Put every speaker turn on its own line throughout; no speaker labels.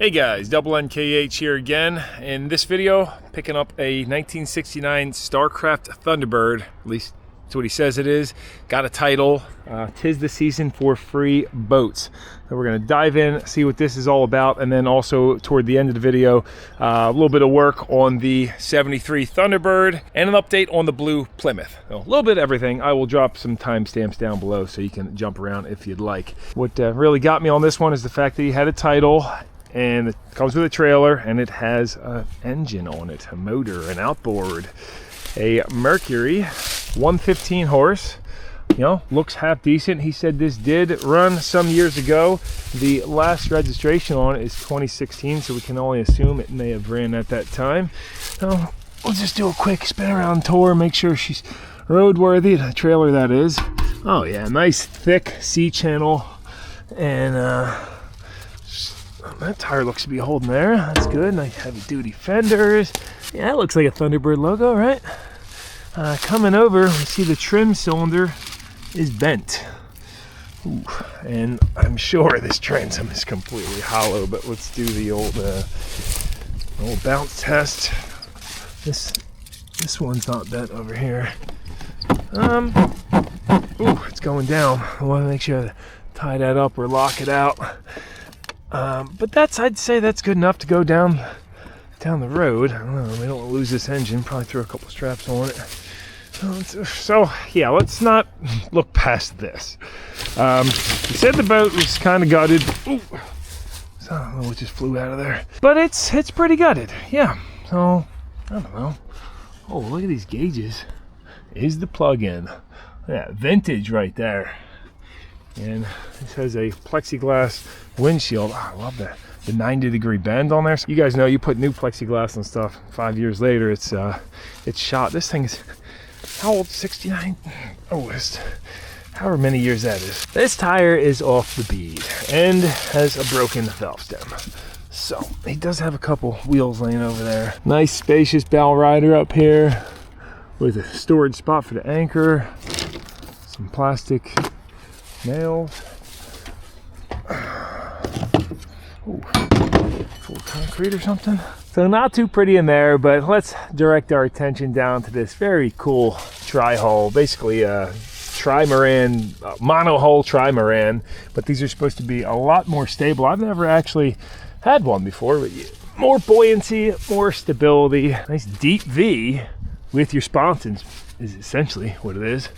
Hey guys, NNKH here again. In this video, picking up a 1969 Starcraft Thunderbird, at least that's what he says it is. Got a title, "'Tis the Season for Free Boats." So we're gonna dive in, see what this is all about, and then also toward the end of the video, a little bit of work on the 73 Thunderbird and an update on the blue Plymouth. So a little bit of everything. I will drop some timestamps down below so you can jump around if you'd like. What really got me on this one is the fact that he had a title, and it comes with a trailer, and it has an engine on it, a motor, an outboard, a Mercury 115 horse. You know, looks half decent. He said this did run some years ago. The last registration on it is 2016, so we can only assume it may have ran at that time. So we'll just do a quick spin around tour, make sure she's roadworthy, the trailer that is. Oh yeah, nice thick C-channel, and that tire looks to be holding there. That's good. Nice heavy duty fenders. Yeah, that looks like a Thunderbird logo, right? Coming over, we see the trim cylinder is bent. Ooh, and I'm sure this transom is completely hollow, but let's do the old bounce test. This one's not bent over here. Ooh, it's going down. I want to make sure to tie that up or lock it out. But I'd say that's good enough to go down the road. I don't know, we don't want to lose this engine. Probably throw a couple straps on it. So yeah, let's not look past this. He said the boat was kind of gutted. Ooh, so I don't know what just flew out of there, but it's pretty gutted. Yeah. So I don't know. Oh, look at these gauges. Is the plug-in? Yeah, vintage right there. And this has a plexiglass windshield. Oh, I love that. The 90-degree bend on there. So you guys know, you put new plexiglass on stuff, 5 years later, it's shot. This thing is, how old? 69? Oh, it's however many years that is. This tire is off the bead and has a broken valve stem. So he does have a couple wheels laying over there. Nice spacious Belle rider up here with a storage spot for the anchor. Some plastic nails. Ooh, full concrete or something. So not too pretty in there, but let's direct our attention down to this very cool tri-hull, basically a trimaran, mono-hull trimaran, but these are supposed to be a lot more stable. I've never actually had one before, but more buoyancy, more stability. Nice deep V with your sponsons is essentially what it is.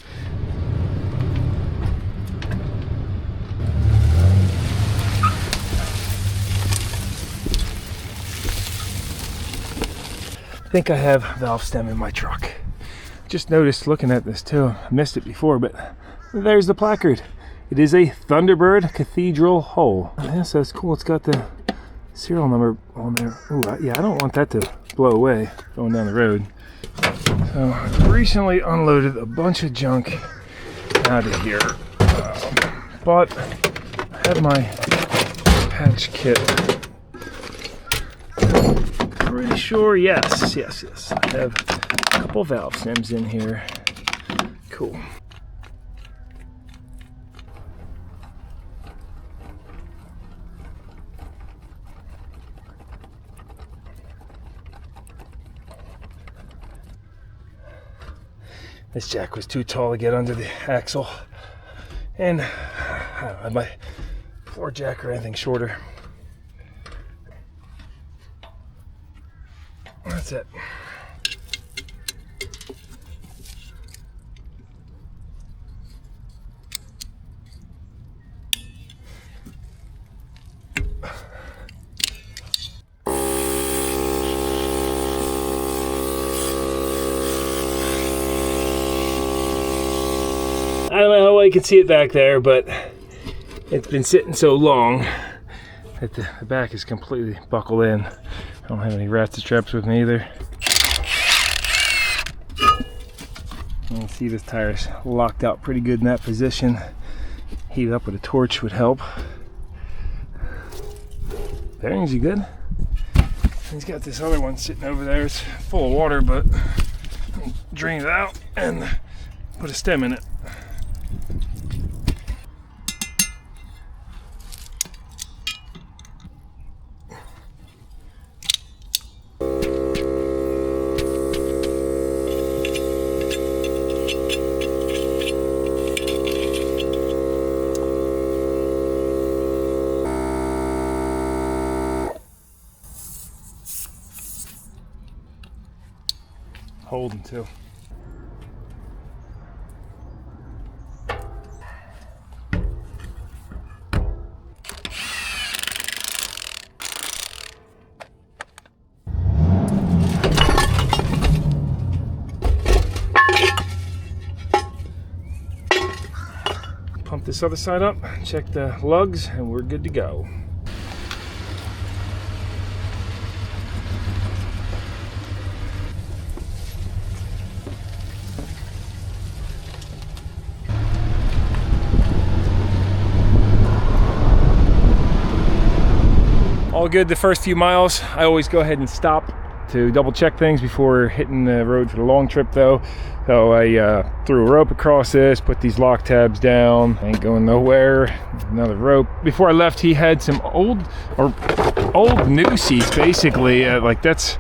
I think I have valve stem in my truck. Just noticed looking at this too. I missed it before, but there's the placard. It is a Thunderbird Cathedral Hull. Yes, that's cool. It's got the serial number on there. Ooh, yeah, I don't want that to blow away going down the road. So I recently unloaded a bunch of junk out of here, but I have my patch kit. Pretty sure, yes. I have a couple valve stems in here. Cool. This jack was too tall to get under the axle, and I don't have my floor jack or anything shorter. That's it. I don't know how well you can see it back there, but it's been sitting so long that the back is completely buckled in. I don't have any ratchet straps with me either. You can see this tire's locked out pretty good in that position. Heat it up with a torch would help. Bearings, you good? He's got this other one sitting over there. It's full of water, but drain it out and put a stem in it. holding to. Pump this other side up, check the lugs, and we're good to go. All good the first few miles. I always go ahead and stop to double check things before hitting the road for the long trip though. So I threw a rope across this, put these lock tabs down, ain't going nowhere. Another rope. Before I left, he had some old new seats basically, like that's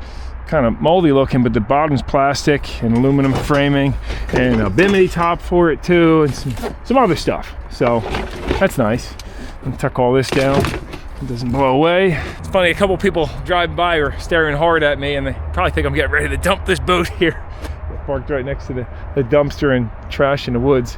kind of moldy looking, but the bottom's plastic and aluminum framing and a bimini top for it too, and some other stuff. So that's nice. And tuck all this down. It doesn't blow away. It's funny, a couple people driving by are staring hard at me and they probably think I'm getting ready to dump this boat here. Parked right next to the dumpster and trash in the woods.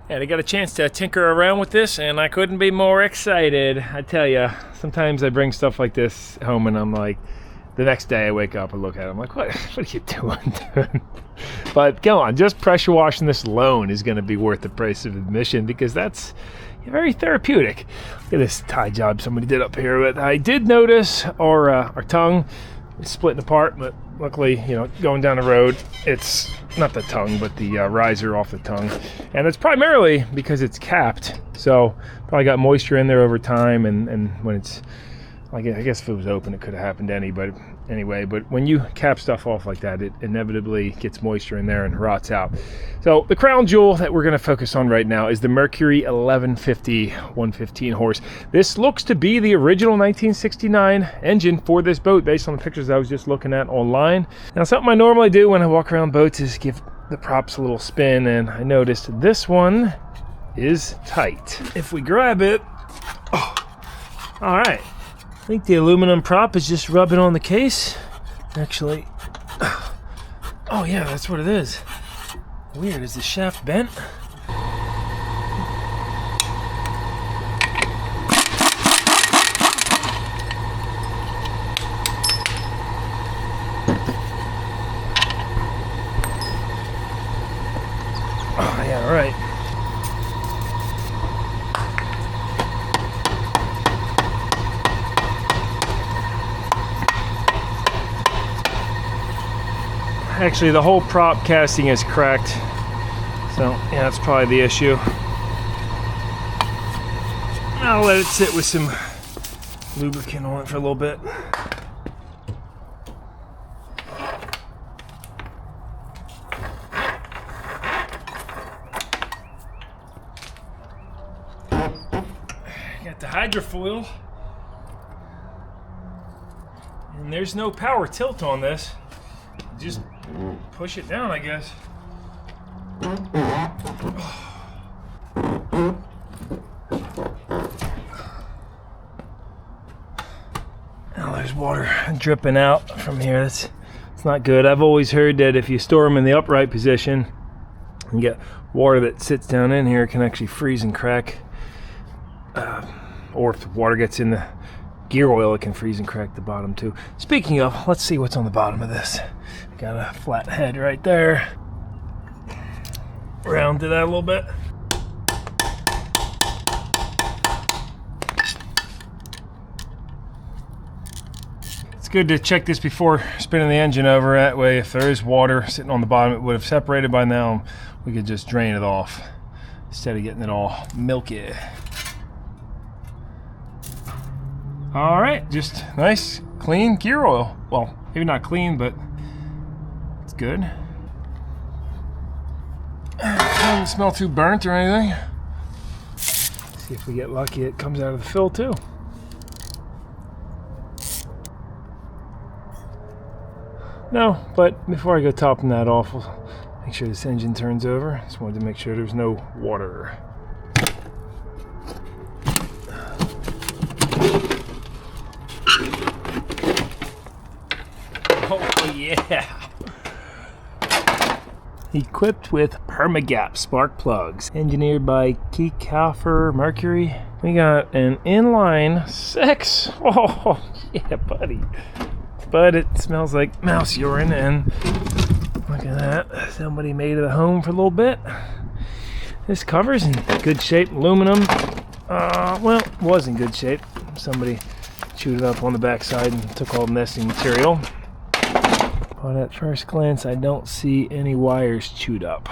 And I got a chance to tinker around with this and I couldn't be more excited. I tell you, sometimes I bring stuff like this home and I'm like, the next day I wake up and look at it, I'm like, what are you doing? But come on, just pressure washing this alone is gonna be worth the price of admission because that's very therapeutic. Look at this tie job somebody did up here. But I did notice our tongue is splitting apart, but luckily, you know, going down the road, it's not the tongue, but the riser off the tongue. And it's primarily because it's capped. So probably got moisture in there over time. And when it's, I guess if it was open, it could have happened to anyway. But when you cap stuff off like that, it inevitably gets moisture in there and rots out. So the crown jewel that we're going to focus on right now is the Mercury 1150 115 horse. This looks to be the original 1969 engine for this boat based on the pictures I was just looking at online. Now, something I normally do when I walk around boats is give the props a little spin, and I noticed this one is tight. If we grab it, oh, all right. I think the aluminum prop is just rubbing on the case. Actually, oh yeah, that's what it is. Weird, is the shaft bent? Oh yeah, all right. Actually, the whole prop casting is cracked, so yeah, that's probably the issue. I'll let it sit with some lubricant on it for a little bit. Got the hydrofoil, and there's no power tilt on this. Just push it down, I guess. Now there's water dripping out from here. It's not good. I've always heard that if you store them in the upright position and get water that sits down in here, it can actually freeze and crack. Or if the water gets in the gear oil, it can freeze and crack the bottom too. Speaking of, let's see what's on the bottom of this. Got a flat head right there. Round to that a little bit. It's good to check this before spinning the engine over. That way, if there is water sitting on the bottom, it would have separated by now. We could just drain it off instead of getting it all milky. All right, just nice, clean gear oil. Well, maybe not clean, but it's good. Doesn't smell too burnt or anything. See if we get lucky, it comes out of the fill too. No, but before I go topping that off, we'll make sure this engine turns over. Just wanted to make sure there's no water. Oh yeah! Equipped with Permagap spark plugs. Engineered by Kiefer Mercury. We got an inline 6. Oh yeah, buddy. But it smells like mouse urine, and look at that. Somebody made it a home for a little bit. This cover's in good shape. Aluminum. Well, was in good shape. Somebody chewed it up on the backside and took all the nesting material. But at first glance, I don't see any wires chewed up.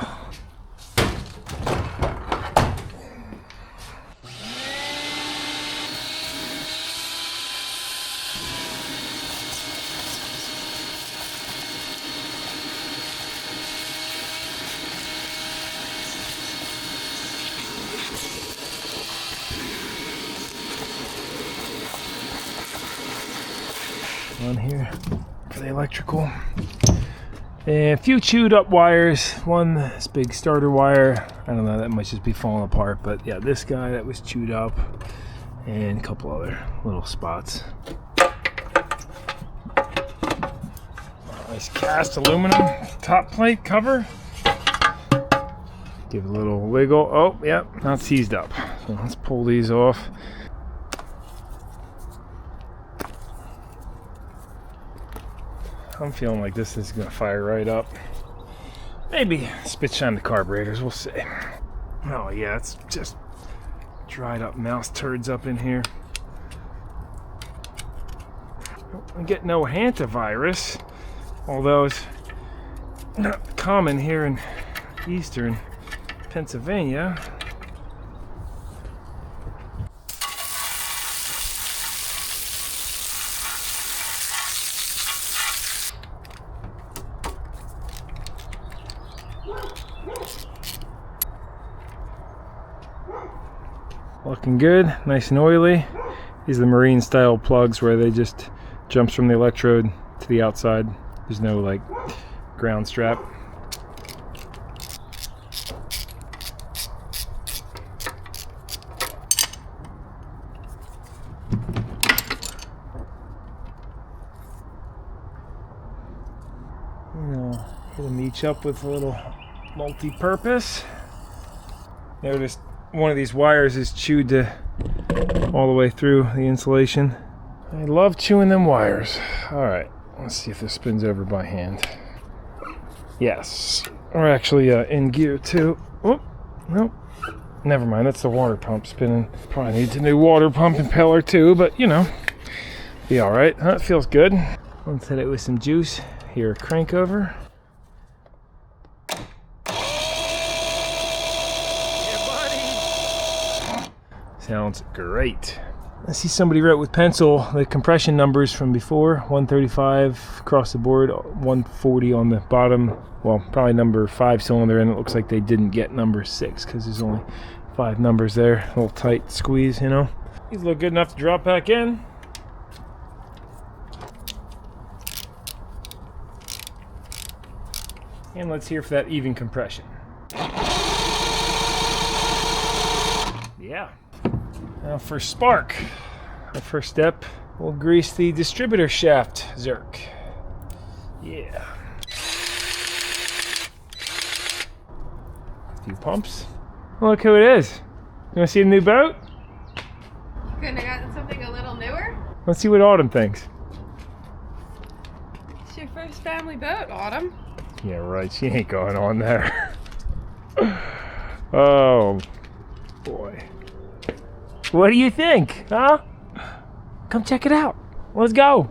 On here for the electrical. And a few chewed up wires. One, this big starter wire. I don't know, that might just be falling apart. But yeah, this guy that was chewed up. And a couple other little spots. Nice cast aluminum top plate cover. Give it a little wiggle. Oh, yep, not seized up. So let's pull these off. I'm feeling like this is gonna fire right up. Maybe spit shine the carburetors, we'll see. Oh yeah, it's just dried up mouse turds up in here. I get no hantavirus, although it's not common here in eastern Pennsylvania. Looking good, nice and oily. These are the marine style plugs where they just jumps from the electrode to the outside. There's no like ground strap. Hit them each up with a little multi-purpose. Notice one of these wires is chewed all the way through the insulation. I love chewing them wires. Alright, let's see if this spins over by hand. Yes. We're actually in gear too. Oh, nope. Never mind, that's the water pump spinning. Probably needs a new water pump impeller too, but you know, be alright. That feels good. Let's hit it with some juice. Here, crank over. Sounds great. I see somebody wrote with pencil the compression numbers from before. 135 across the board, 140 on the bottom. Well, probably number 5 cylinder, and it looks like they didn't get number 6 because there's only 5 numbers there. A little tight squeeze, you know. These look good enough to drop back in. And let's hear for that even compression. Yeah. Now for spark, our first step, we'll grease the distributor shaft zerk. Yeah. A few pumps. Look who it is. You want to see the new boat?
You couldn't have gotten something a little newer?
Let's see what Autumn thinks.
It's your first family boat, Autumn.
Yeah, right. She ain't going on there. Oh, boy. What do you think, huh? Come check it out. Let's go.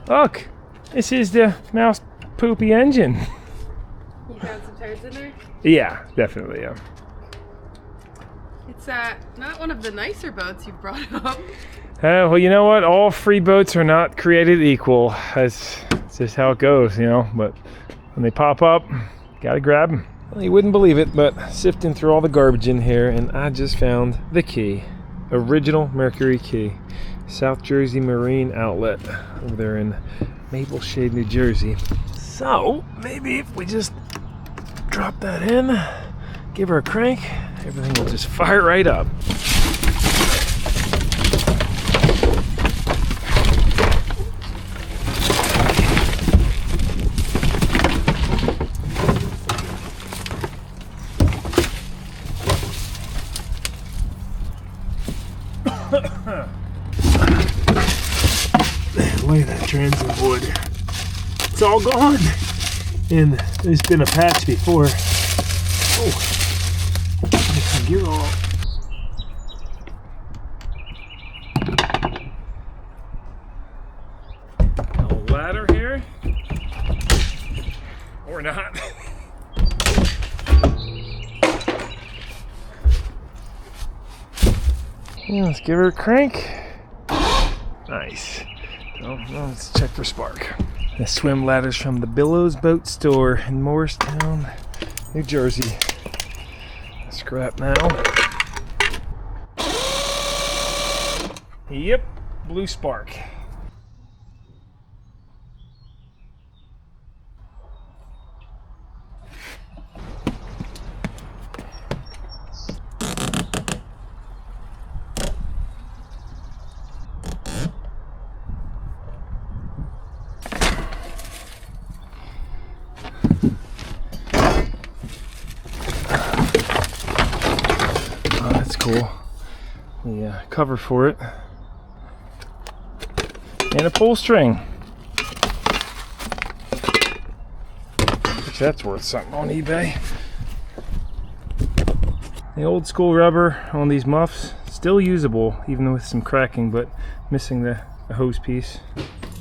Look, this is the mouse poopy engine.
You found some turds in there?
Yeah, definitely, yeah.
It's not one of the nicer boats you've brought up.
Well, you know what? All free boats are not created equal. That's just how it goes, you know. But when they pop up, gotta grab them. Well, you wouldn't believe it, but sifting through all the garbage in here, and I just found the key. Original Mercury key. South Jersey Marine Outlet over there in Maple Shade, New Jersey. So maybe if we just drop that in, give her a crank, everything will just fire right up. Look at that transit wood. It's all gone. And there's been a patch before. Oh, I can get all. A ladder here? Or not. Yeah, let's give her a crank. Nice. Well, let's check for spark. The swim ladder's from the Billows Boat Store in Morristown, New Jersey. Scrap now. Yep, blue spark. Cool. The cover for it, and a pull string, which that's worth something on eBay. The old school rubber on these muffs, still usable even with some cracking, but missing the hose piece.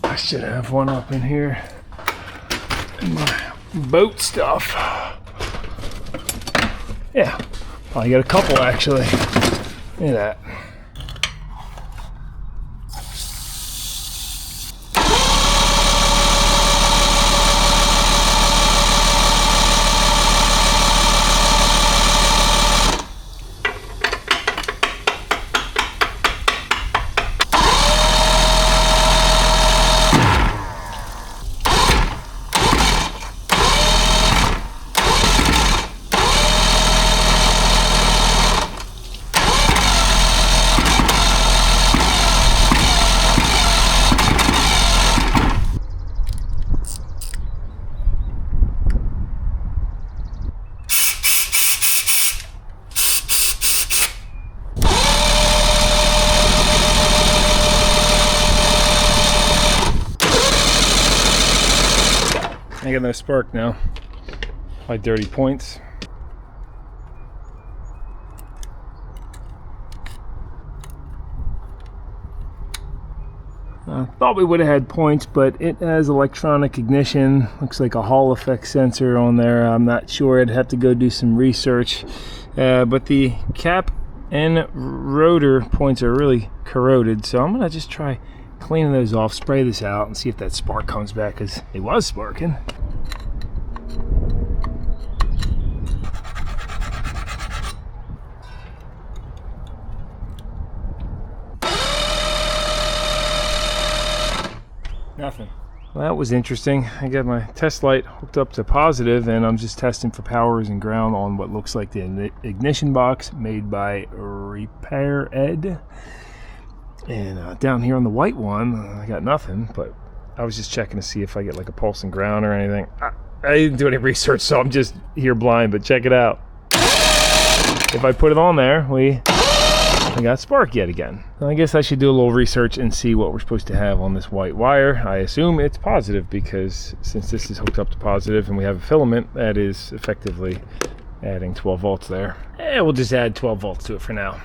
I should have one up in here in my boat stuff. Yeah, I got a couple actually. Look at that. I got no spark now. My dirty points. Thought we would have had points, but it has electronic ignition. Looks like a Hall effect sensor on there. I'm not sure. I'd have to go do some research. But the cap and rotor points are really corroded, so I'm gonna just try cleaning those off, spray this out, and see if that spark comes back, because it was sparking. Nothing. Well, that was interesting. I got my test light hooked up to positive, and I'm just testing for powers and ground on what looks like the ignition box made by Repair Ed. And down here on the white one, I got nothing, but I was just checking to see if I get like a pulse and ground or anything. I didn't do any research, so I'm just here blind, but check it out. If I put it on there, I got spark yet again. I guess I should do a little research and see what we're supposed to have on this white wire. I assume it's positive, because since this is hooked up to positive and we have a filament, that is effectively adding 12 volts there. We'll just add 12 volts to it for now.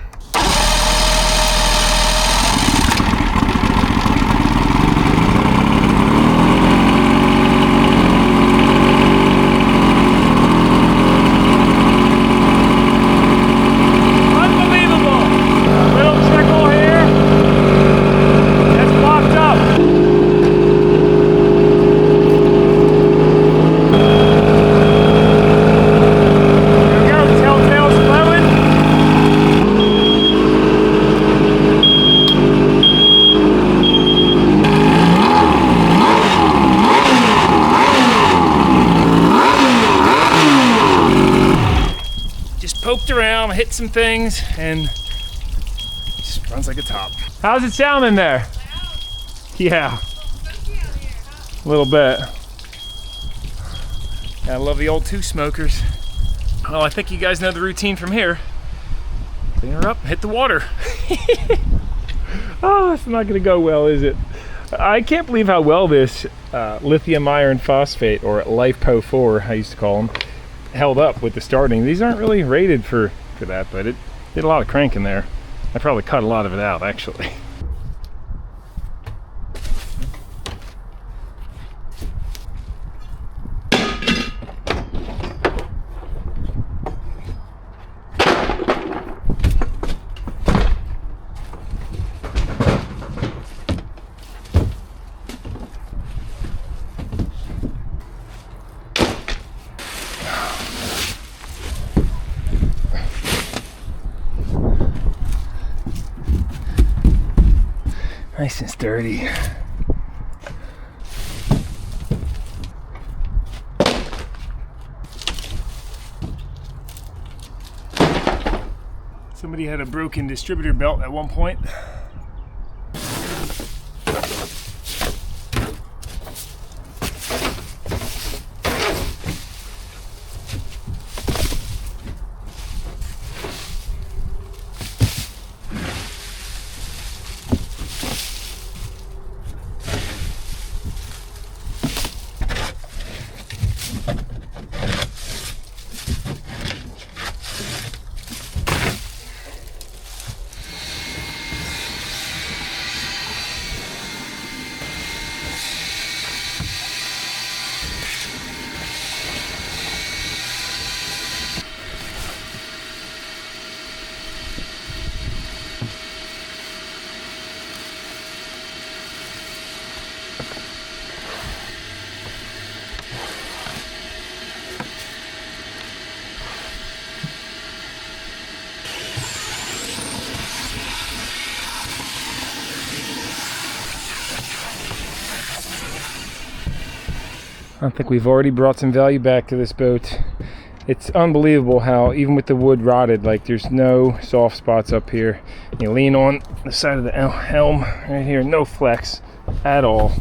poked around, hit some things, and just runs like a top. How's it sound in there? Yeah. A little bit. I love the old two smokers. Well, I think you guys know the routine from here. Clean her up, hit the water. Oh, it's not gonna go well, is it? I can't believe how well this lithium iron phosphate, or LiFePO4, I used to call them, held up with the starting. These aren't really rated for that, but it did a lot of cranking there. I probably cut a lot of it out, actually. Nice and sturdy. Somebody had a broken distributor belt at one point. I think we've already brought some value back to this boat. It's unbelievable how, even with the wood rotted, like there's no soft spots up here. You lean on the side of the helm right here, no flex at all.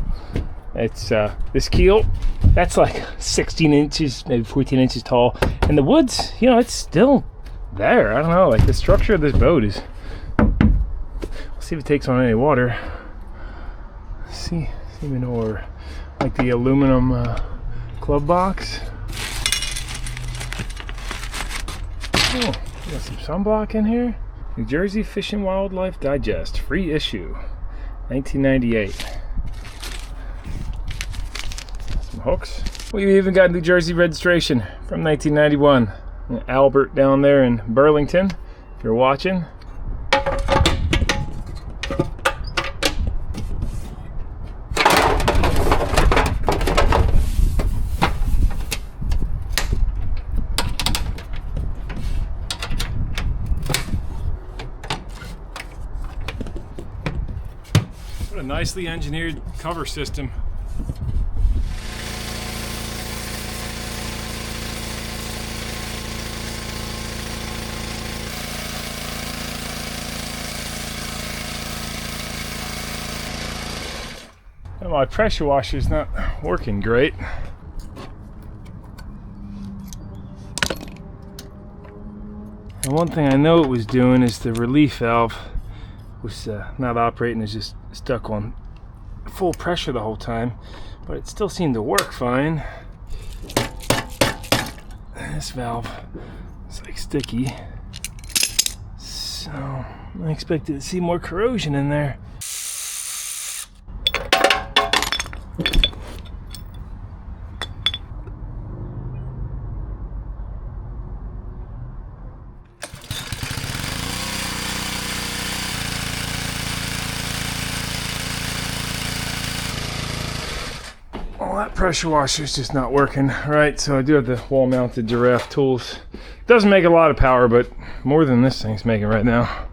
It's this keel, that's like 16 inches, maybe 14 inches tall. And the wood's, you know, it's still there. I don't know, like the structure of this boat is, let's see if it takes on any water. Semen ore, like the aluminum club box. Oh, got some sunblock in here. New Jersey Fish and Wildlife Digest, free issue, 1998. Some hooks. We've even got New Jersey registration from 1991. Albert down there in Burlington, if you're watching. What a nicely engineered cover system. And my pressure washer is not working great. And one thing I know it was doing is the relief valve was not operating, it's just stuck on full pressure the whole time, but it still seemed to work fine. And this valve is like sticky, so I expected to see more corrosion in there. Well, that pressure washer is just not working right, so I do have the wall-mounted giraffe tools. Doesn't make a lot of power, but more than this thing's making right now.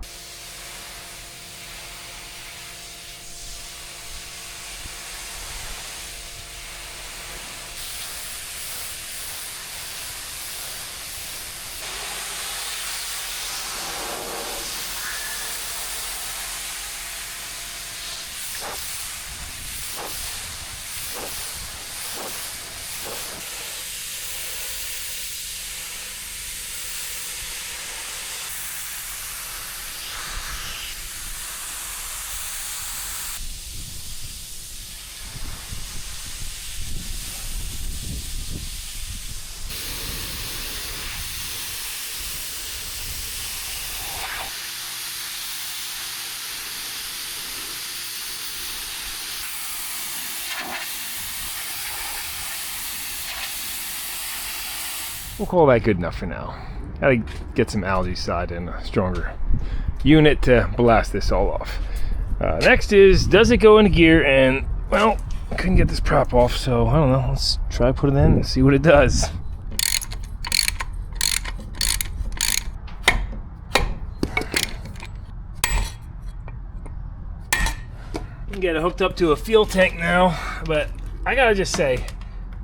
we'll call that good enough for now. Gotta get some algaecide and a stronger unit to blast this all off. Next is, does it go into gear? And, well, I couldn't get this prop off, so I don't know. Let's try put it in and see what it does. Get it hooked up to a fuel tank now, but I gotta just say,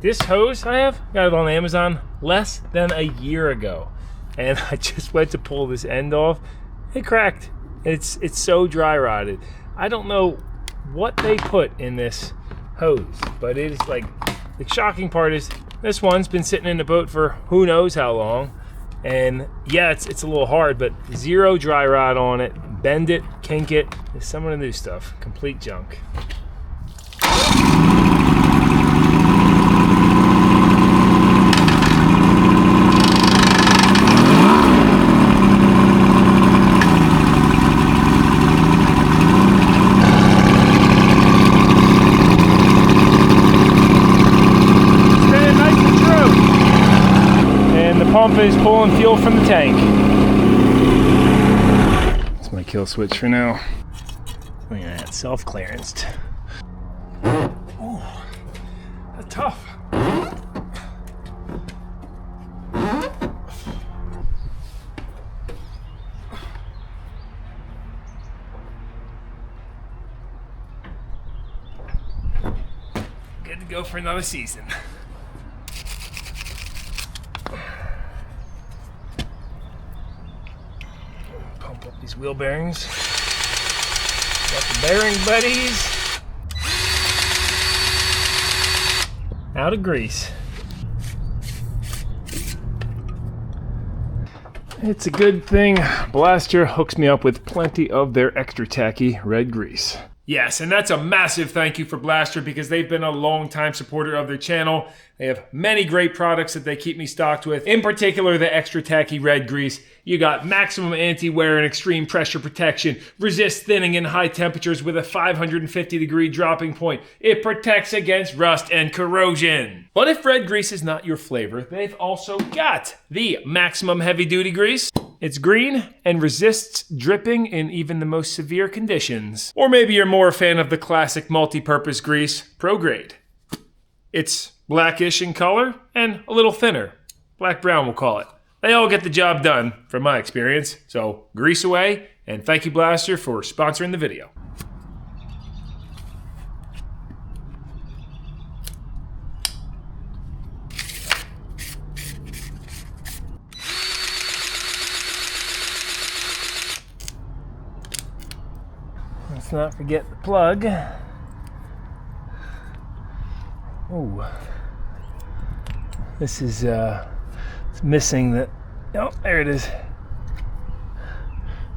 this hose I got it on Amazon less than a year ago, and I just went to pull this end off. It cracked. It's so dry rotted. I don't know what they put in this hose, but it is like, the shocking part is this one's been sitting in the boat for who knows how long, and yeah, it's a little hard, but zero dry rot on it. Bend it, kink it. It's some of the new stuff. Complete junk. Spinning nice and true. And the pump is pulling fuel from the tank. My kill switch for now. Look at that, self-clearanced. Ooh, that's tough. Good to go for another season. Pump up these wheel bearings. Got the bearing buddies. Out of grease. It's a good thing Blaster hooks me up with plenty of their extra tacky red grease. Yes, and that's a massive thank you for Blaster because they've been a long-time supporter of their channel. They have many great products that they keep me stocked with. In particular, the extra tacky red grease. You got maximum anti-wear and extreme pressure protection, resists thinning in high temperatures with a 550-degree dropping point. It protects against rust and corrosion. But if red grease is not your flavor, they've also got the maximum heavy-duty grease. It's green and resists dripping in even the most severe conditions. Or maybe you're more a fan of the classic multi-purpose grease, Pro Grade. It's blackish in color and a little thinner. Black-brown, we'll call it. They all get the job done, from my experience. So grease away, and thank you Blaster for sponsoring the video. Let's not forget the plug. Oh, this is it's missing that. Oh, there it is.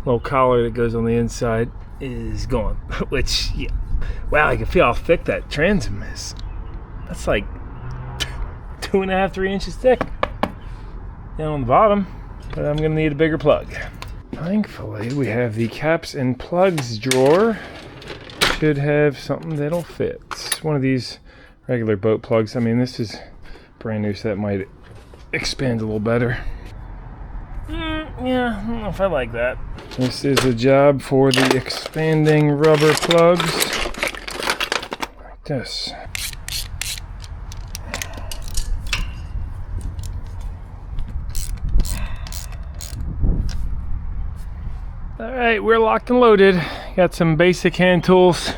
Little collar that goes on the inside is gone. Which, yeah, wow, I can feel how thick that transom is. That's like 2.5, 3 inches thick down on the bottom. But I'm gonna need a bigger plug. Thankfully, we have the caps and plugs drawer. Should have something that'll fit. One of these regular boat plugs. I mean, this is brand new, so that might expand a little better. Yeah, I don't know if I like that. This is a job for the expanding rubber plugs. Like this. Alright, we're locked and loaded. Got some basic hand tools,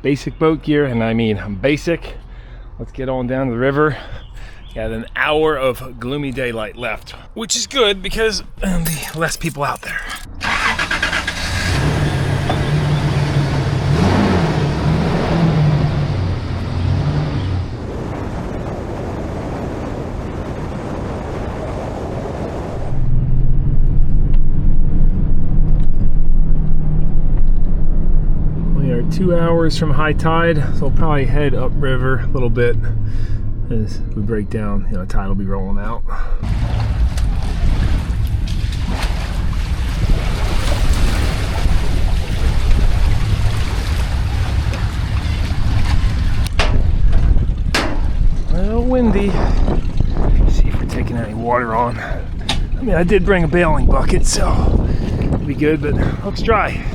basic boat gear, and I mean basic. Let's get on down to the river. Got an hour of gloomy daylight left, which is good because there'll be less people out there. We are 2 hours from high tide, so we'll probably head upriver a little bit. As we break down, you know, tide will be rolling out. A little windy. Let's see if we're taking any water. water on. I mean, I did bring a bailing bucket, so it'll be good, but looks dry.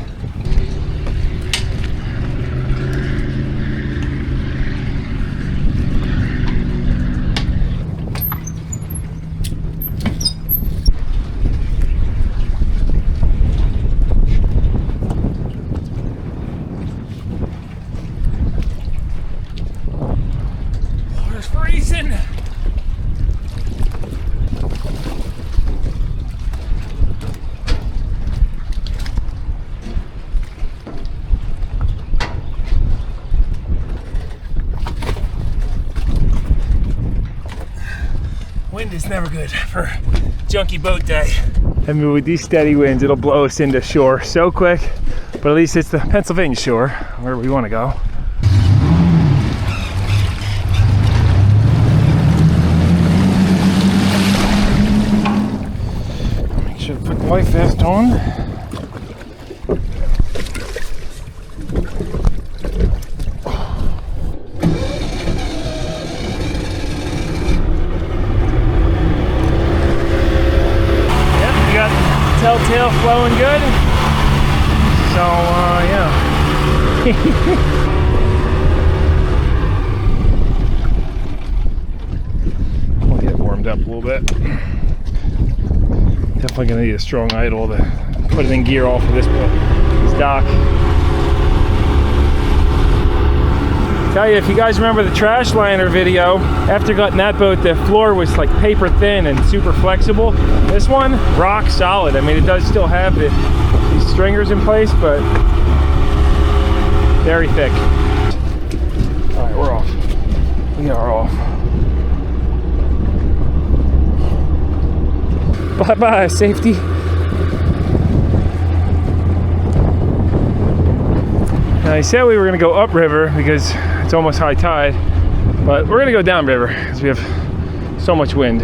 Water's freezing. Wind is never good for junky boat day. I mean, with these steady winds, it'll blow us into shore so quick, but at least it's the Pennsylvania shore where we want to go. Make sure to put the life vest on. Telltale flowing good. So, yeah. We'll get warmed up a little bit. Definitely gonna need a strong idle to put it in gear off of this dock. Tell you, if you guys remember the trash liner video, after getting that boat, the floor was like paper thin and super flexible. This one, rock solid. I mean, it does still have these stringers in place, but very thick. All right, we're off. We are off. Bye-bye, safety. Now, I said we were gonna go upriver because it's almost high tide, but we're gonna go downriver because we have so much wind.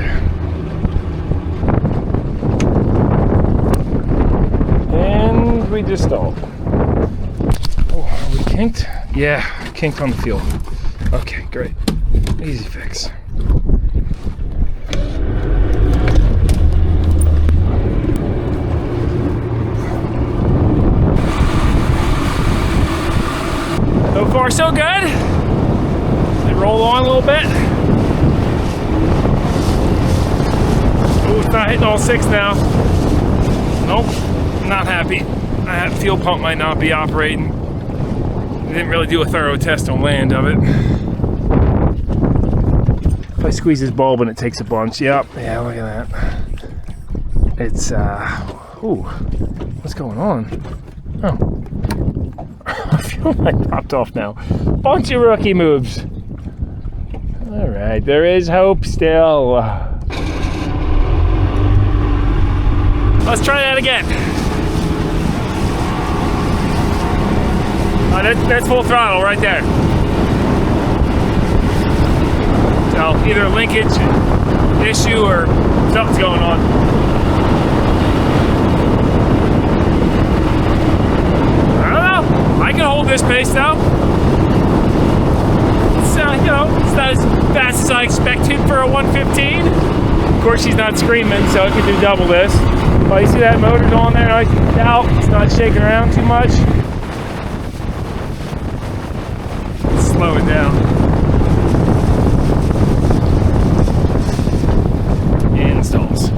And we just stalled. Oh, are we kinked? Yeah, kinked on the field. Okay, great. Easy fix. So far, so good. They roll on a little bit. Oh, it's not hitting all six now. Nope, not happy. That fuel pump might not be operating. We didn't really do a thorough test on land of it. If I squeeze this bulb and it takes a bunch, yep, yeah, look at that. It's, ooh, what's going on? Oh. I feel like popped off now. Bunch of rookie moves. All right, there is hope still. Let's try that again. That's full throttle right there. So either linkage issue or something's going on. I can hold this pace though. It's, you know, it's not as fast as I expected for a 115. Of course, she's not screaming, so it can do double this. But you see that motor's on there, nice and out. It's not shaking around too much. Slow it down. And stalls.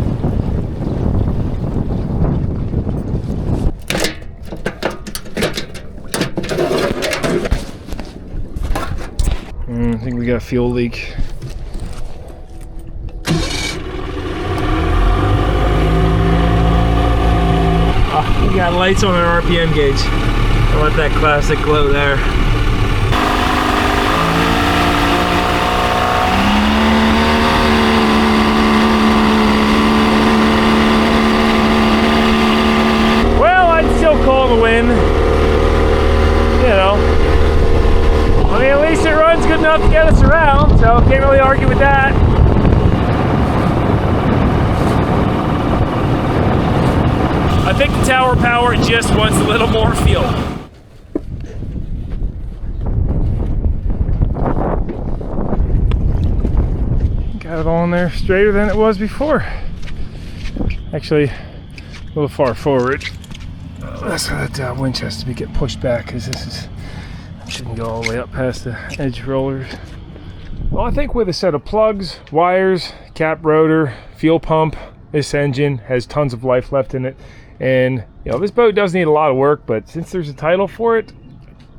I think we got a fuel leak. We got lights on our RPM gauge. I want that classic glow there. Well, I'd still call the win. You know. I mean, at least it runs good enough to get us around, so can't really argue with that. I think the tower power just wants a little more fuel. Got it on there straighter than it was before. Actually, a little far forward. That's why that winch has to be get pushed back, because this is shouldn't go all the way up past the edge rollers. Well, I think with a set of plugs, wires, cap rotor, fuel pump, this engine has tons of life left in it. And you know, this boat does need a lot of work, but since there's a title for it,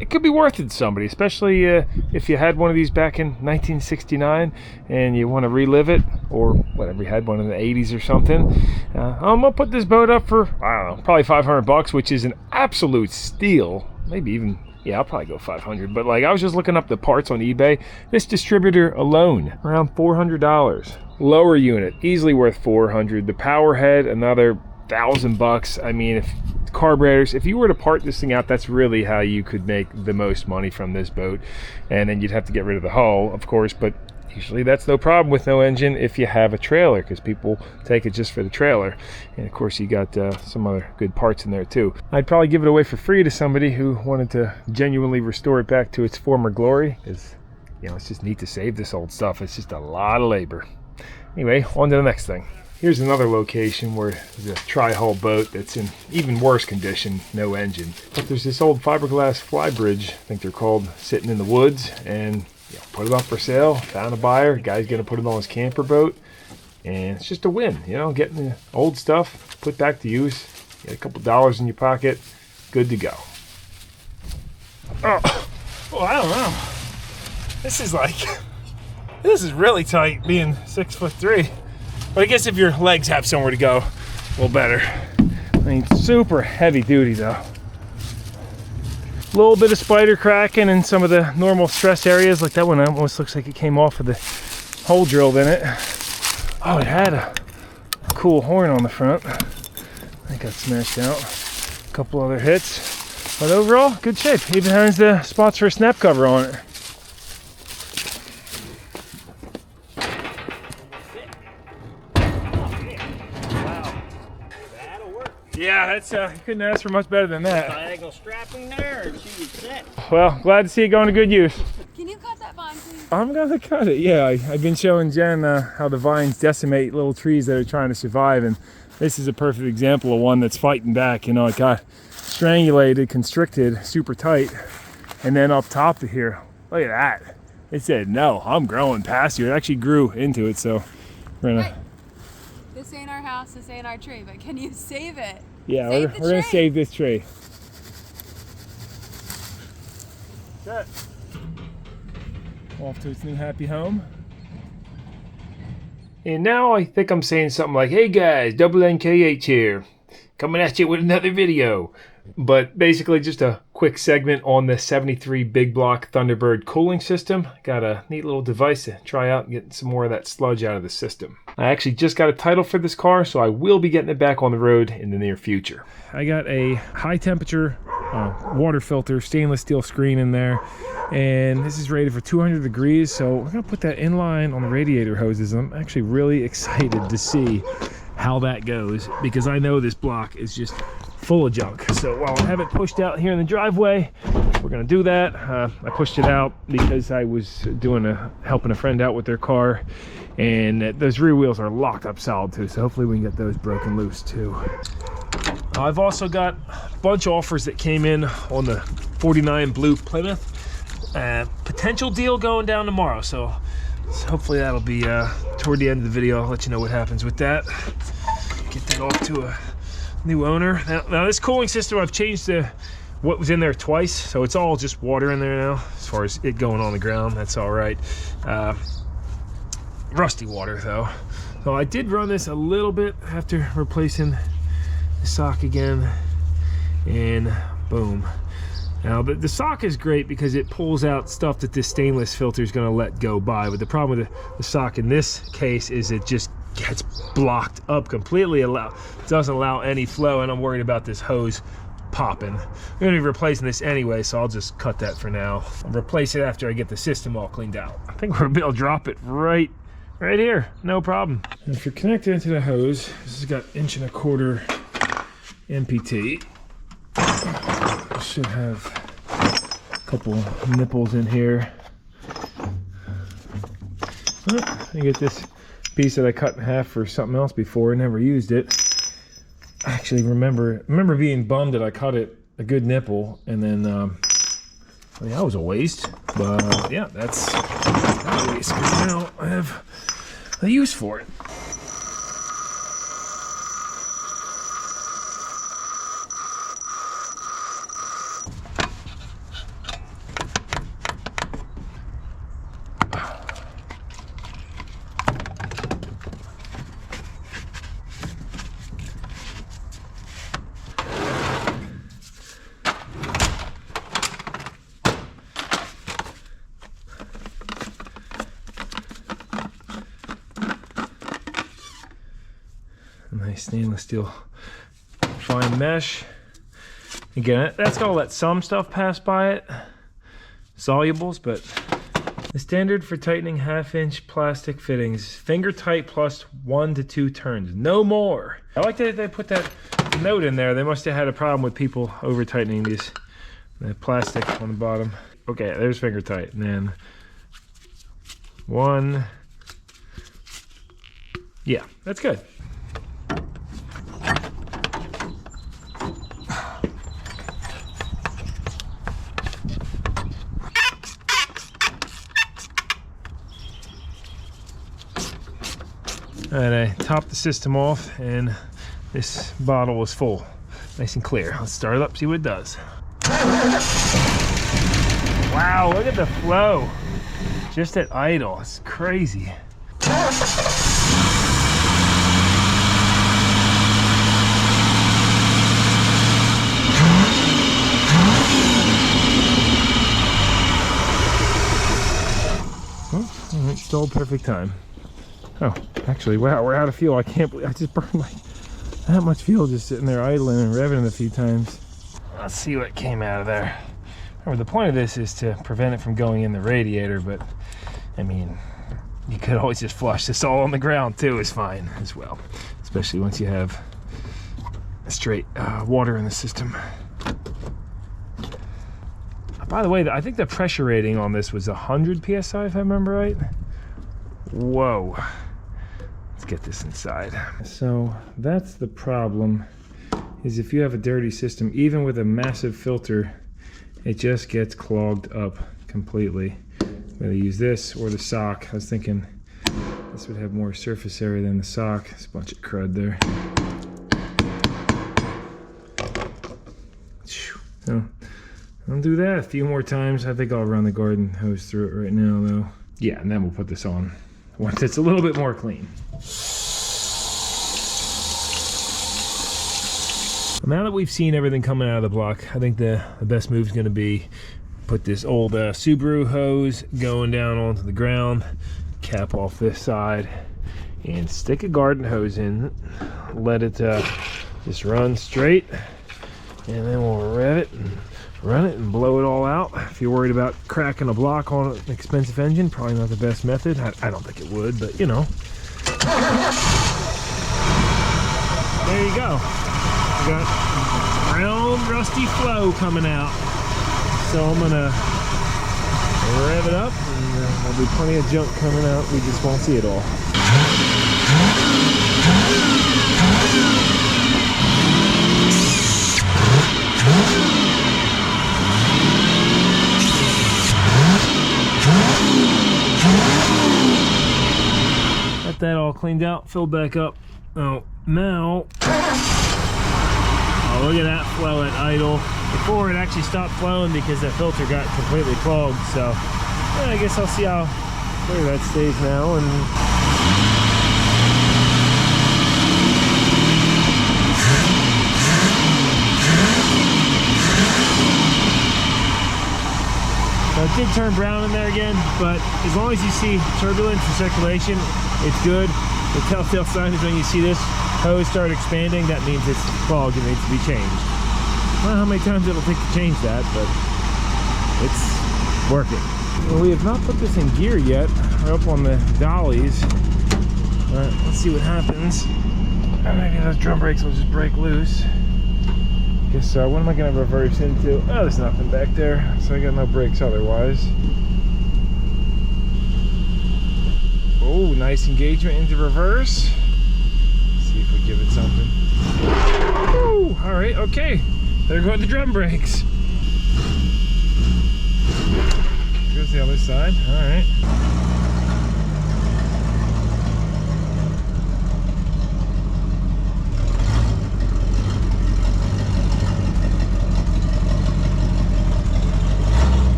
it could be worth it to somebody, especially if you had one of these back in 1969 and you want to relive it, or whatever, you had one in the 80s or something. I'm gonna put this boat up for, I don't know, probably 500 bucks, which is an absolute steal. Maybe even, yeah, I'll probably go 500. But like, I was just looking up the parts on eBay. This distributor alone, around $400. Lower unit, easily worth 400. The power head, another $1,000. I mean, if carburetors, if you were to part this thing out, that's really how you could make the most money from this boat. And then you'd have to get rid of the hull, of course, but usually that's no problem with no engine if you have a trailer, because people take it just for the trailer. And of course you got some other good parts in there too. I'd probably give it away for free to somebody who wanted to genuinely restore it back to its former glory, because you know, it's just neat to save this old stuff. It's just a lot of labor. Anyway, on to the next thing. Here's another location where there's a tri-hull boat that's in even worse condition, no engine. But there's this old fiberglass fly bridge, I think they're called, sitting in the woods, and you know, put it up for sale, found a buyer, guy's gonna put it on his camper boat, and it's just a win, you know, getting the old stuff put back to use, get a couple dollars in your pocket, good to go. Oh, well, I don't know. This is really tight being 6'3". But I guess if your legs have somewhere to go, a little better. I mean, super heavy duty though. A little bit of spider cracking in some of the normal stress areas, like that one almost looks like it came off with the hole drilled in it. Oh, it had a cool horn on the front. I think got smashed out. A couple other hits. But overall, good shape. Even has the spots for a snap cover on it. Yeah, that's you couldn't ask for much better than that.
Diagonal strapping there, and she was set.
Well, glad to see it going to good use.
Can you cut that vine, please?
I'm gonna cut it. Yeah, I've been showing Jen how the vines decimate little trees that are trying to survive, and this is a perfect example of one that's fighting back. You know, it got strangulated, constricted, super tight, and then up top of here, look at that. It said, "No, I'm growing past you." It actually grew into it, so we're gonna.
Hey, this ain't our house, this ain't our tree, but can you save it?
Yeah, we're gonna save this tree. Set. Off to its new happy home. And now I think I'm saying something like, "Hey guys, NNKH here, coming at you with another video." But basically just a quick segment on the 73 big block Thunderbird cooling system. Got a neat little device to try out and get some more of that sludge out of the system. I actually just got a title for this car, so I will be getting it back on the road in the near future. I got a high temperature water filter, stainless steel screen in there, and this is rated for 200 degrees, so we're gonna put that in line on the radiator hoses. I'm actually really excited to see how that goes, because I know this block is just full of junk. So while I have it pushed out here in the driveway, we're gonna do that. I pushed it out because I was helping a friend out with their car, and those rear wheels are locked up solid too, so hopefully we can get those broken loose too. I've also got a bunch of offers that came in on the 49 blue Plymouth. Potential deal going down tomorrow, so hopefully that'll be toward the end of the video. I'll let you know what happens with that. Get that off to a new owner. Now this cooling system, I've changed what was in there twice, so it's all just water in there now. As far as it going on the ground, that's all right. Rusty water though. So I did run this a little bit after replacing the sock again, and boom. Now the sock is great because it pulls out stuff that this stainless filter is going to let go by, but the problem with the sock in this case is it just gets blocked up completely, doesn't allow any flow, and I'm worried about this hose popping. I'm going to be replacing this anyway, so I'll just cut that for now. I'll replace it after I get the system all cleaned out. I think we're going to be able to drop it right here, no problem. And if you're connected into the hose, this has got 1.25" MPT. It should have a couple nipples in here. You get this piece that I cut in half for something else before. I never used it. I actually remember being bummed that I cut it a good nipple, and then that was a waste. But yeah, that's not a waste, because now I have a use for it. Nice stainless steel fine mesh. Again, that's gonna let some stuff pass by it, solubles, but the standard for tightening 1/2-inch plastic fittings, finger tight plus 1 to 2 turns, no more. I like that they put that note in there. They must have had a problem with people over tightening these, the plastic on the bottom. Okay, there's finger tight, and then 1. Yeah, that's good. Alright, I topped the system off, and this bottle was full, nice and clear. Let's start it up, see what it does. Wow, look at the flow. Just at idle, it's crazy. Oh, still perfect time. Oh, actually, wow, we're out of fuel. I can't believe I just burned like that much fuel just sitting there idling and revving a few times. Let's see what came out of there. Remember, the point of this is to prevent it from going in the radiator, but I mean, you could always just flush this all on the ground too, is fine as well, especially once you have straight water in the system. By the way, I think the pressure rating on this was 100 psi, if I remember right. Whoa. Let's get this inside. So that's the problem, is if you have a dirty system, even with a massive filter, it just gets clogged up completely. Whether you use this or the sock. I was thinking this would have more surface area than the sock. There's a bunch of crud there. So I'll do that a few more times. I think I'll run the garden hose through it right now though. Yeah, and then we'll put this on once it's a little bit more clean. Now that we've seen everything coming out of the block, I think the best move is going to be put this old Subaru hose going down onto the ground, cap off this side, and stick a garden hose in. Let it just run straight, and then we'll rev it and run it and blow it all out. If you're worried about cracking a block on an expensive engine, probably not the best method. I don't think it would, but you know. There you go. We got brown rusty flow coming out. So I'm gonna rev it up, and there'll be plenty of junk coming out. We just won't see it all. Got that all cleaned out, filled back up. Oh, now, oh, look at that flow at idle. Before it actually stopped flowing because the filter got completely clogged. So yeah, I guess I'll see how clear that stays now. And now, it did turn brown in there again, but as long as you see turbulence and circulation, it's good. The telltale sign is when you see this hose start expanding, that means it's clogged and needs to be changed. I don't know how many times it'll take to change that, but it's working. Well, we have not put this in gear yet. We're up on the dollies. All right, let's see what happens. Maybe those drum brakes will just break loose. Guess so. What am I going to reverse into? Oh, there's nothing back there, so I got no brakes otherwise. Oh, nice engagement into reverse. Let's see if we give it something. Woo! All right, okay. There go the drum brakes. Here's the other side. All right.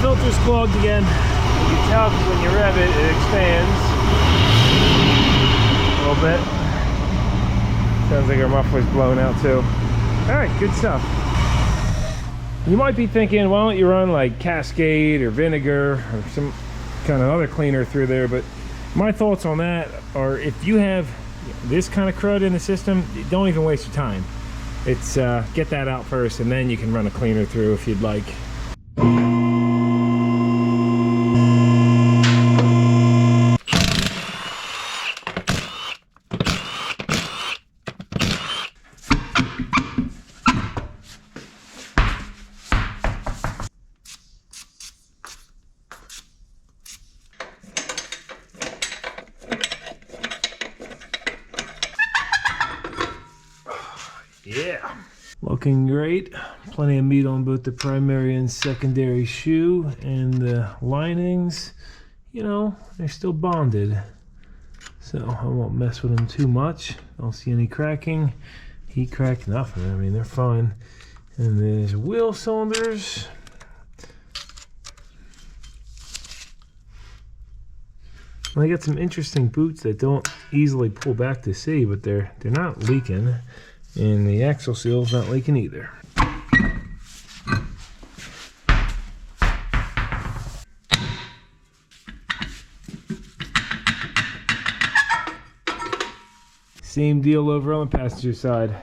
Filter's clogged again. You can tell because when you rev it, it expands a little bit. Sounds like our muffler's blown out too. All right, good stuff. You might be thinking, why don't you run like Cascade or vinegar or some kind of other cleaner through there? But my thoughts on that are, if you have this kind of crud in the system, don't even waste your time. It's get that out first, and then you can run a cleaner through if you'd like. Yeah, looking great. Plenty of meat on both the primary and secondary shoe, and the linings, you know, they're still bonded, so I won't mess with them too much. Don't see any cracking, heat crack, nothing. I mean, they're fine. And there's wheel cylinders. I got some interesting boots that don't easily pull back to see, but they're not leaking. And the axle seal's not leaking either. Same deal over on the passenger side.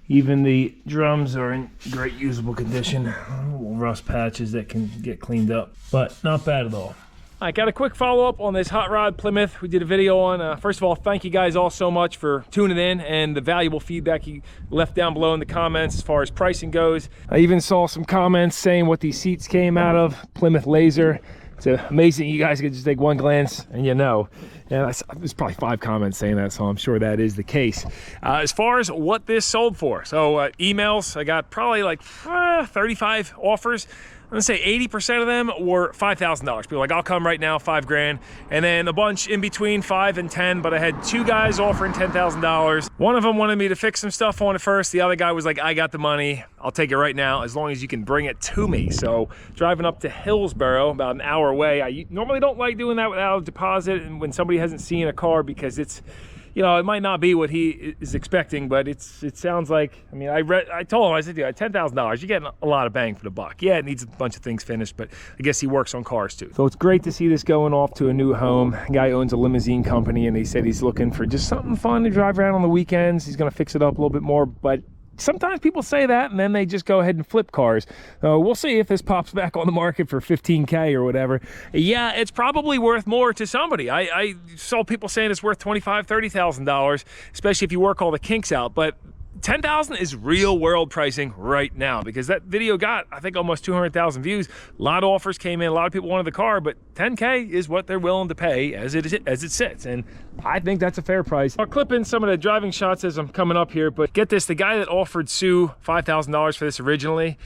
Even the drums are in great usable condition. Little rust patches that can get cleaned up, but not bad at all. I got a quick follow-up on this hot rod Plymouth we did a video on. First of all, thank you guys all so much for tuning in and the valuable feedback you left down below in the comments as far as pricing goes. I even saw some comments saying what these seats came out of, Plymouth Laser. It's amazing you guys could just take one glance and you know. And there's probably 5 comments saying that, so I'm sure that is the case. As far as what this sold for, so emails, I got probably like 35 offers. I'm gonna say 80% of them were $5,000. People were like, I'll come right now, $5 grand. And then a bunch in between 5 and 10, but I had 2 guys offering $10,000. One of them wanted me to fix some stuff on it first. The other guy was like, I got the money, I'll take it right now, as long as you can bring it to me. So driving up to Hillsboro, about an hour away, I normally don't like doing that without a deposit and when somebody hasn't seen a car, because it's, you know, it might not be what he is expecting, but it sounds like, I mean, I told him, I said, dude, at $10,000, you're getting a lot of bang for the buck. Yeah, it needs a bunch of things finished, but I guess he works on cars too. So it's great to see this going off to a new home. Guy owns a limousine company, and he said he's looking for just something fun to drive around on the weekends. He's gonna fix it up a little bit more, but sometimes people say that and then they just go ahead and flip cars. We'll see if this pops back on the market for 15K or whatever. Yeah, it's probably worth more to somebody. I saw people saying it's worth $25,000, $30,000, especially if you work all the kinks out. But $10,000 is real world pricing right now, because that video got, I think, almost 200,000 views. A lot of offers came in, a lot of people wanted the car, but 10K is what they're willing to pay as it sits, and I think that's a fair price. I'll clip in some of the driving shots as I'm coming up here, but get this, the guy that offered Sue $5,000 for this originally,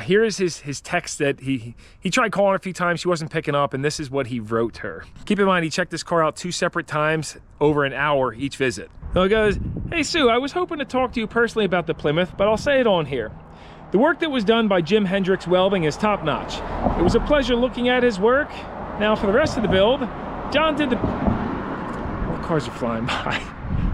here is his text that he tried calling a few times, she wasn't picking up, and this is what he wrote her. Keep in mind, he checked this car out 2 separate times over an hour each visit. So he goes, hey Sue, I was hoping to talk to you personally about the Plymouth, but I'll say it on here. The work that was done by Jim Hendricks Welding is top-notch. It was a pleasure looking at his work. Now for the rest of the build, John did the... Well, cars are flying by.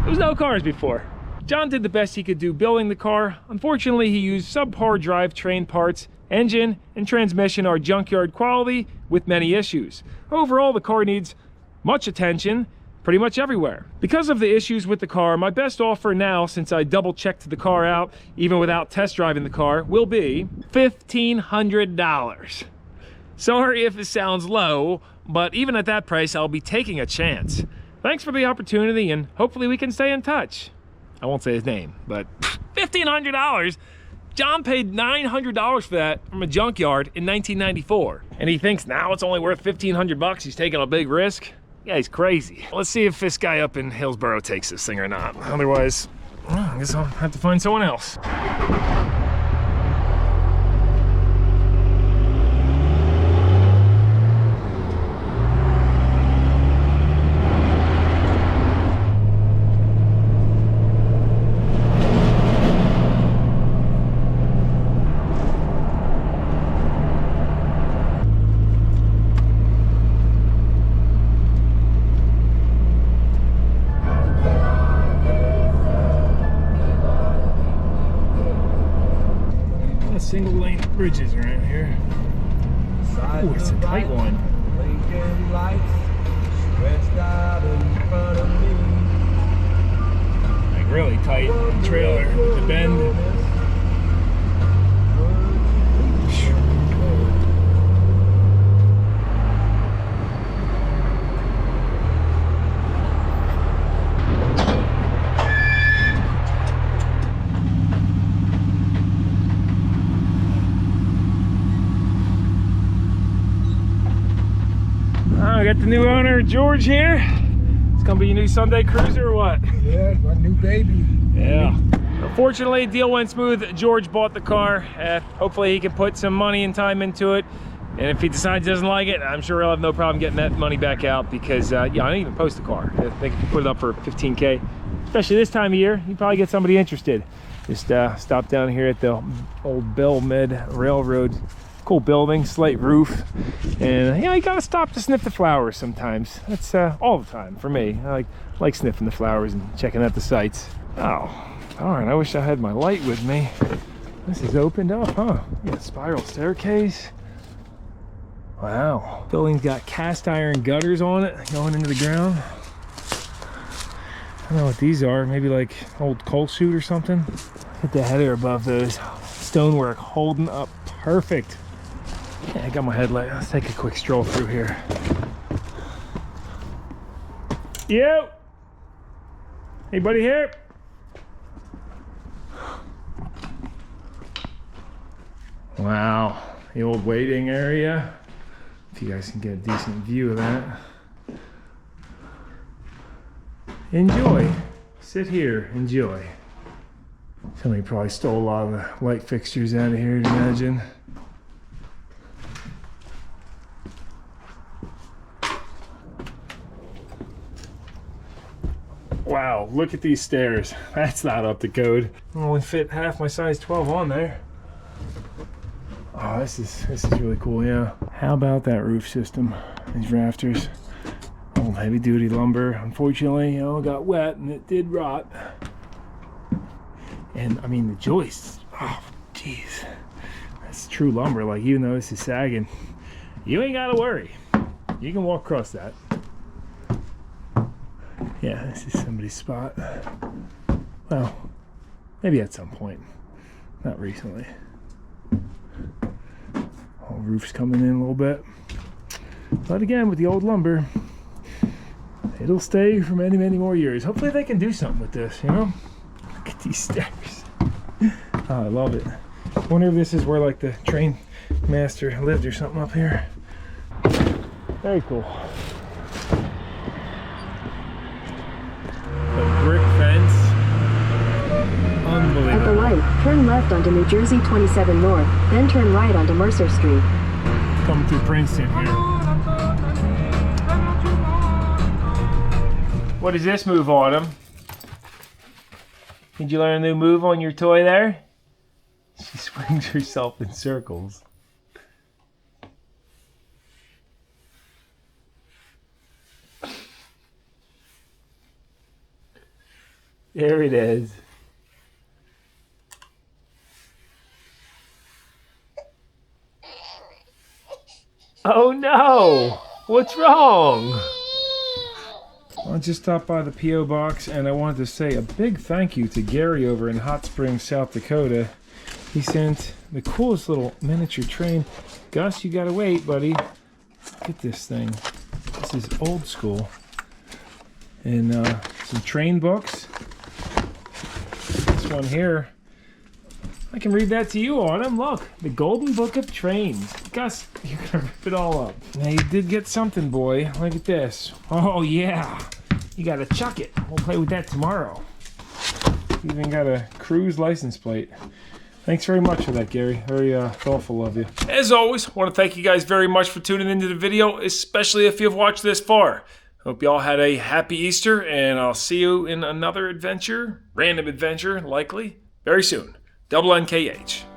There was no cars before. John did the best he could do building the car. Unfortunately, he used subpar drivetrain parts. Engine and transmission are junkyard quality with many issues. Overall, the car needs much attention pretty much everywhere. Because of the issues with the car, my best offer now, since I double-checked the car out, even without test driving the car, will be $1,500. Sorry if it sounds low, but even at that price, I'll be taking a chance. Thanks for the opportunity, and hopefully we can stay in touch. I won't say his name, but $1,500? John paid $900 for that from a junkyard in 1994. And he thinks now it's only worth 1,500 bucks. He's taking a big risk. Yeah, he's crazy. Let's see if this guy up in Hillsborough takes this thing or not. Otherwise, well, I guess I'll have to find someone else. Single lane bridges around here. Oh, it's a tight one. Like really tight trailer with the bend. I got the new owner, George, here. It's gonna be your new Sunday cruiser or what?
Yeah, my new baby.
Yeah. Unfortunately, deal went smooth. George bought the car. Hopefully he can put some money and time into it. And if he decides he doesn't like it, I'm sure he'll have no problem getting that money back out because, yeah, I didn't even post the car. I think if you put it up for 15K, especially this time of year, you probably get somebody interested. Just stop down here at the old Belle Railroad. Cool building, slate roof, and yeah, you gotta stop to sniff the flowers sometimes. That's all the time for me. I like sniffing the flowers and checking out the sights. Oh, darn, I wish I had my light with me. This is opened up, huh? Yeah, spiral staircase. Wow. Building's got cast iron gutters on it going into the ground. I don't know what these are, maybe like old coal chute or something. Hit the header above those. Stonework holding up perfect. Yeah, I got my headlight. Let's take a quick stroll through here. Yo! Anybody here? Wow, the old waiting area. If you guys can get a decent view of that. Enjoy. Sit here, enjoy. Somebody probably stole a lot of the light fixtures out of here, I'd imagine. Wow, look at these stairs. That's not up to code. I only fit half my size 12 on there. Oh, this is really cool, yeah. How about that roof system? These rafters. Old heavy duty lumber. Unfortunately, it got wet and it did rot. And I mean the joists. Oh, jeez. That's true lumber. Like, even though this is sagging, you ain't gotta worry. You can walk across that. Yeah, this is somebody's spot. Well, maybe at some point. Not recently. All roof's coming in a little bit. But again, with the old lumber, it'll stay for many, many more years. Hopefully they can do something with this, you know? Look at these stairs. Oh, I love it. I wonder if this is where like the train master lived or something up here. Very cool. Brick fence. Unbelievable.
At the light, turn left onto New Jersey 27 North, then turn right onto Mercer Street.
Coming through Princeton here. What does this move, Autumn? Did you learn a new move on your toy there? She swings herself in circles. There it is. Oh no! What's wrong? I just stopped by the P.O. box and I wanted to say a big thank you to Gary over in Hot Springs, South Dakota. he sent the coolest little miniature train. Gus, you gotta wait, buddy. Look at this thing. This is old school. And some train books. This one here, I can read that to you, Autumn. Look, the Golden Book of Trains. Gus, you're gonna rip it all up. Now you did get something, boy. Look at this. Oh yeah, you gotta chuck it. We'll play with that tomorrow. Even got a cruise license plate. Thanks very much for that, Gary. Very thoughtful of you. As always, I want to thank you guys very much for tuning into the video, especially if you've watched this far. Hope y'all had a happy Easter, and I'll see you in another adventure, random adventure, likely, very soon. NNKH.